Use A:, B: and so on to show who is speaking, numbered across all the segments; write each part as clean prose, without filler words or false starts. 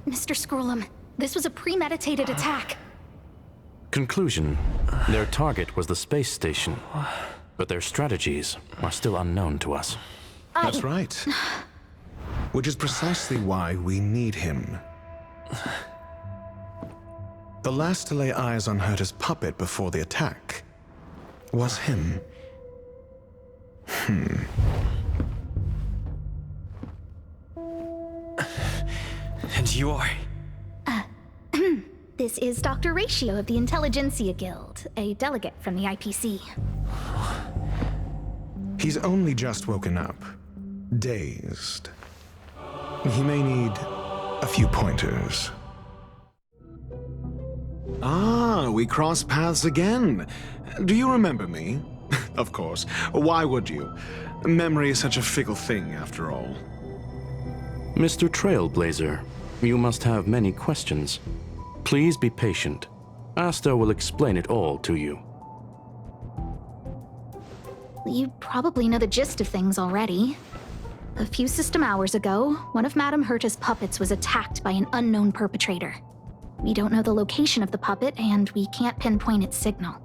A: Mr. Scrollum, this was a premeditated attack.
B: Conclusion. Their target was the space station, but their strategies are still unknown to us.
C: That's right. Which is precisely why we need him. The last to lay eyes on Herta's puppet before the attack was him.
D: And you are?
A: This is Dr. Ratio of the Intelligentsia Guild, a delegate from the IPC.
C: He's only just woken up, dazed. He may need a few pointers. Ah, we cross paths again. Do you remember me? Of course. Why would you? Memory is such a fickle thing, after all.
B: Mr. Trailblazer, you must have many questions. Please be patient. Asta will explain it all to you.
A: You probably know the gist of things already. A few system hours ago, one of Madame Herta's puppets was attacked by an unknown perpetrator. We don't know the location of the puppet, and we can't pinpoint its signal.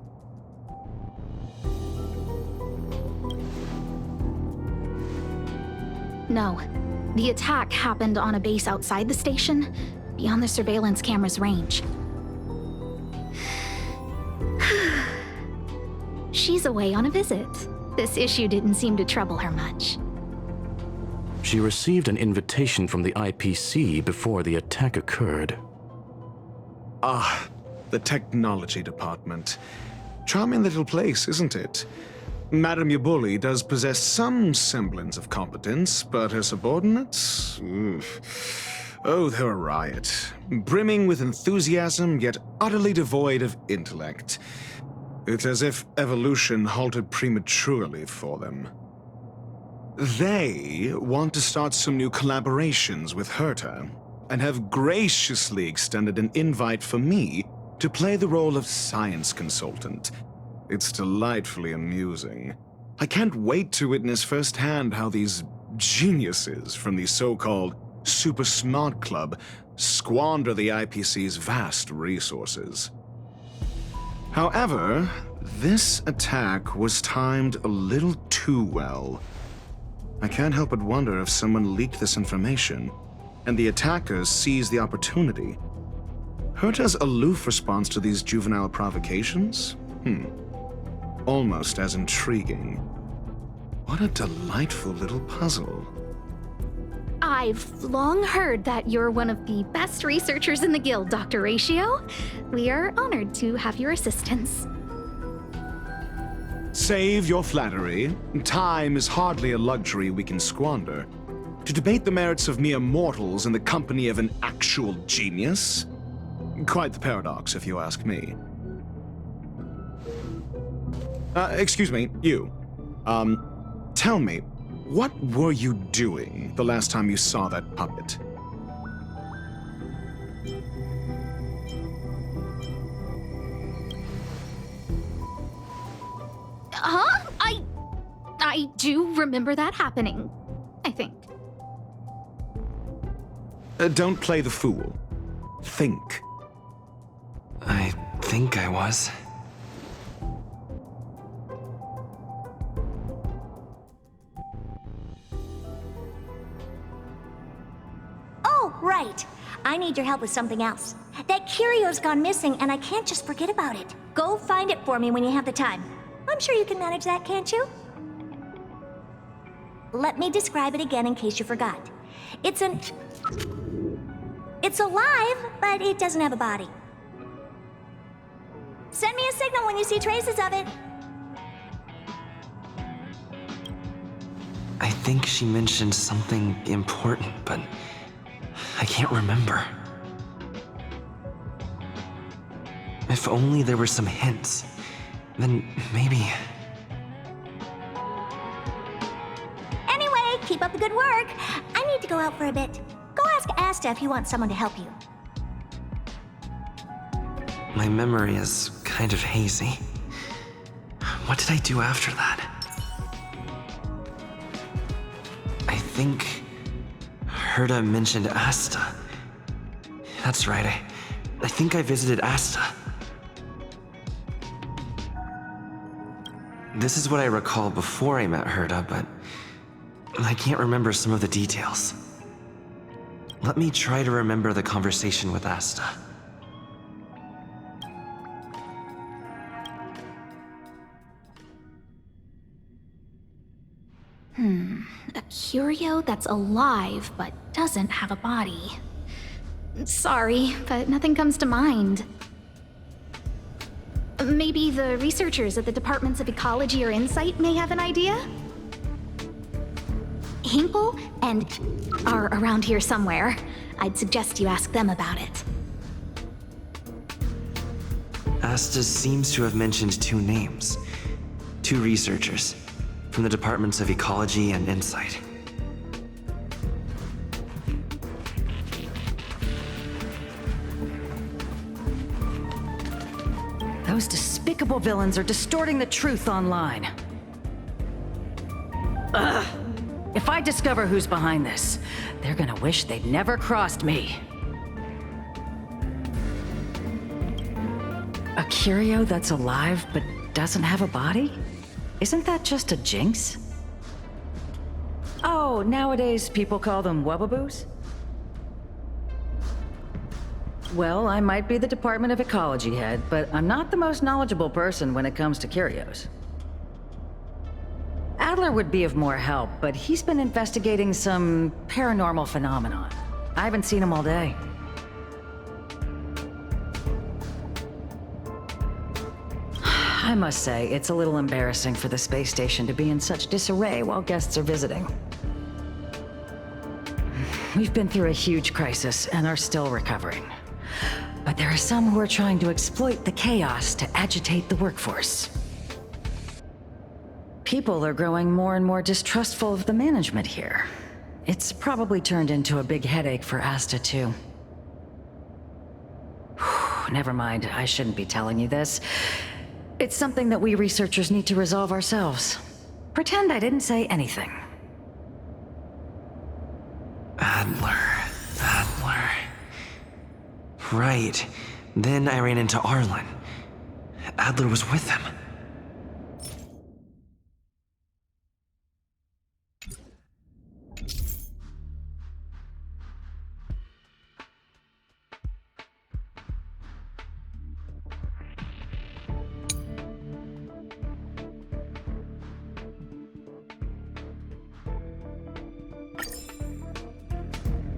A: No, the attack happened on a base outside the station, beyond the surveillance camera's range. She's away on a visit. This issue didn't seem to trouble her much.
B: She received an invitation from the IPC before the attack occurred.
C: Ah, the technology department. Charming little place, isn't it? Madame Yabuli does possess some semblance of competence, but her subordinates? Oof. Oh, they're a riot. Brimming with enthusiasm, yet utterly devoid of intellect. It's as if evolution halted prematurely for them. They want to start some new collaborations with Herta, and have graciously extended an invite for me to play the role of science consultant. It's delightfully amusing. I can't wait to witness firsthand how these geniuses from the so-called Super Smart Club squander the IPC's vast resources. However, this attack was timed a little too well. I can't help but wonder if someone leaked this information, and the attackers seized the opportunity. Herta's aloof response to these juvenile provocations? Almost as intriguing. What a delightful little puzzle.
A: I've long heard that you're one of the best researchers in the guild, Dr. Ratio. We are honored to have your assistance.
C: Save your flattery. Time is hardly a luxury we can squander. To debate the merits of mere mortals in the company of an actual genius? Quite the paradox, if you ask me. Excuse me, you. Tell me, what were you doing the last time you saw that puppet?
A: Huh? I do remember that happening, I think.
C: Don't play the fool. Think.
D: I think I was.
E: Oh, right. I need your help with something else. That curio's gone missing, and I can't just forget about it. Go find it for me when you have the time. I'm sure you can manage that, can't you? Let me describe it again in case you forgot. It's alive, but it doesn't have a body. Send me a signal when you see traces of it.
D: I think she mentioned something important, but I can't remember. If only there were some hints, then maybe...
E: Anyway, keep up the good work. I need to go out for a bit. Go ask Asta if you want someone to help you.
D: My memory is kind of hazy. What did I do after that? I think Herta mentioned Asta. That's right. I think I visited Asta. This is what I recall before I met Herta, but I can't remember some of the details. Let me try to remember the conversation with Asta.
A: A curio that's alive but doesn't have a body. Sorry, but nothing comes to mind. Maybe the researchers at the departments of ecology or insight may have an idea? Hinkle and are around here somewhere. I'd suggest you ask them about it.
D: Asta seems to have mentioned two names. Two researchers from the departments of ecology and insight.
F: Those despicable villains are distorting the truth online. Ugh! If I discover who's behind this, they're gonna wish they'd never crossed me. A curio that's alive but doesn't have a body? Isn't that just a jinx? Oh, nowadays people call them wubbaboos? Well, I might be the Department of Ecology head, but I'm not the most knowledgeable person when it comes to curios. Adler would be of more help, but he's been investigating some paranormal phenomenon. I haven't seen him all day. I must say, it's a little embarrassing for the space station to be in such disarray while guests are visiting. We've been through a huge crisis and are still recovering. But there are some who are trying to exploit the chaos to agitate the workforce. People are growing more and more distrustful of the management here. It's probably turned into a big headache for Asta, too. Never mind, I shouldn't be telling you this. It's something that we researchers need to resolve ourselves. Pretend I didn't say anything.
D: Adler. Right. Then I ran into Arlen. Adler was with him.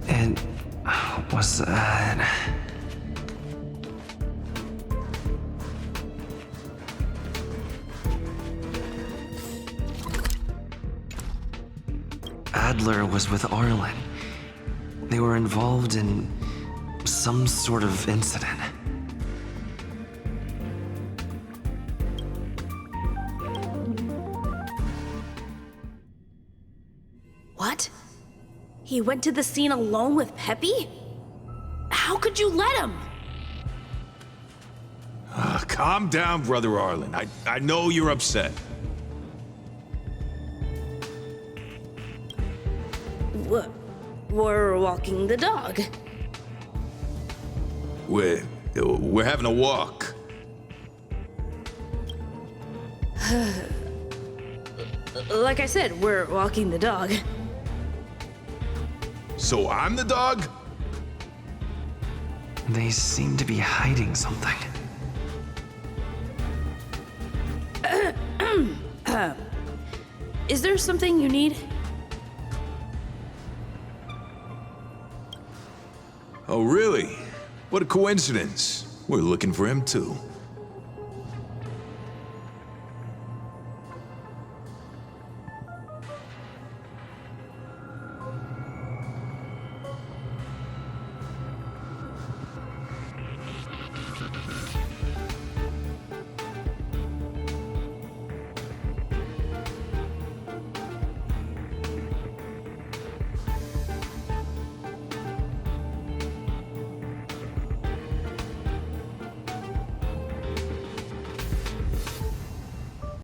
D: And was that... Adler was with Arlen. They were involved in some sort of incident.
G: What? He went to the scene alone with Peppy? How could you let him?
H: Calm down, Brother Arlen. I know you're upset.
G: We're walking the dog.
H: We're having a walk.
G: Like I said, we're walking the dog.
H: So I'm the dog?
D: They seem to be hiding something.
G: Is there something you need?
H: Oh, really? What a coincidence. We're looking for him, too.